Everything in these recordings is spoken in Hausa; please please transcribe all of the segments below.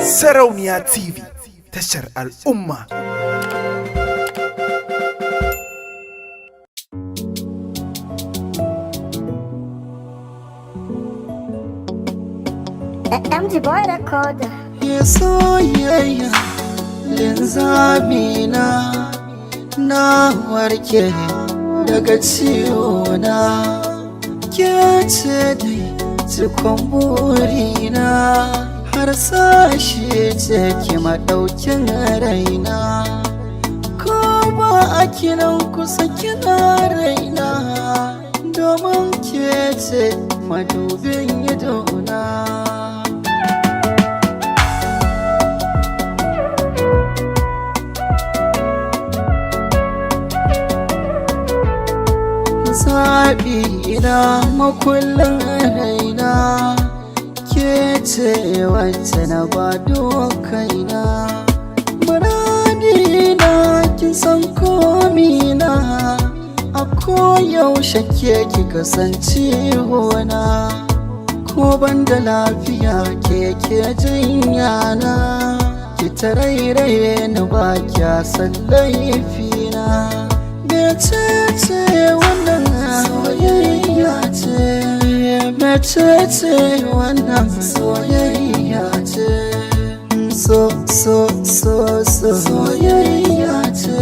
Sarauniya TV, tashar al'umma. MG Boy Recorder. Ya soyayya linzamina na warke daga ciwona, ke ce dai cikon burina, har sashi ce ki maɗaukin raina, ko ba a kiran kusa kina raina, domin ke ce madubin idona. Zaɓi na makullin raina, ke ce wacce na ba kaina. Muradi na kin san komina, a koyaushe ke ki kasance hona, ko ban da lafiya ke jinya na, ki tarairaye ni ba kya san laifina. Mecece wannan soyayya ce, mecece wannan soyayya ce, soyayya ce,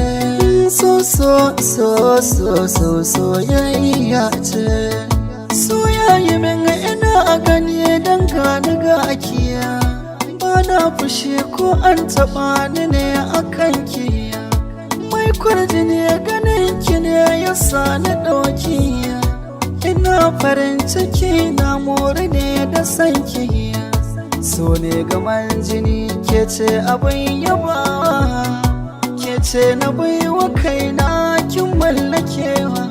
soyayya ce. Soyayya min ina a gani don gani ga akiya, ba na fushi ko an taɓa ni ne a kanki. Mai kwarjini ganin ki ne ya sa na ɗauki, ina farin ciki na more ne da sanki. So ne gaman jini, ke ce abin yaba, ke ce na baiwa kaina kin mallakewa.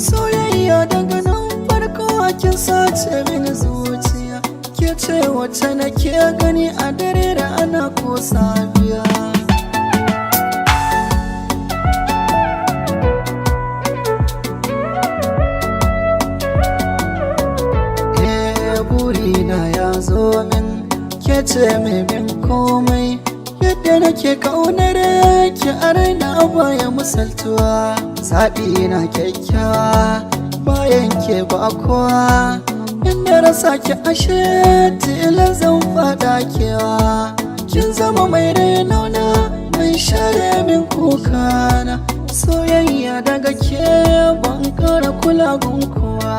Soyayya daga nan farko kin sace mini zuciya, ke ce wacce nake gani a dare da ana ko safiya. Burina ya zo min, ke ce mai bin komai, yadda nake kaunar ki a raina baya misaltuwa. Zaɓi na kyakkyawa bayan ke ba kowa, inda rasa ki ashe tilan zan fada kewa. Kin zama mai rainona, mai share min kukana, soyayya daga ke ban kara kula kowa.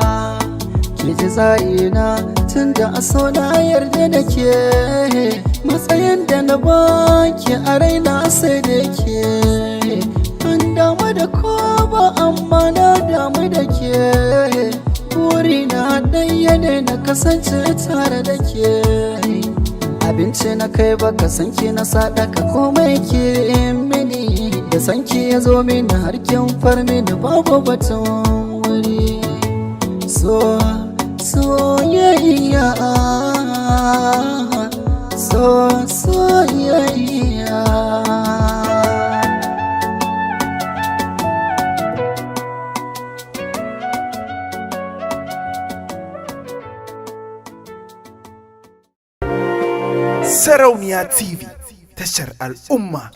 Ki ji zarina tun da a so na yarda da ke, matsayin da na baki a raina sai da ke. An damu da ko ba amma na damu da ke, burina ɗaya ne na kasance tare da ke. Abinci na kai baka san ki na sadaka komai ke mini, da sanki ya zo mini har kin far mini babu batun wuri. Soyayya, soyayya. Sarauniya TV, tashar al'umma.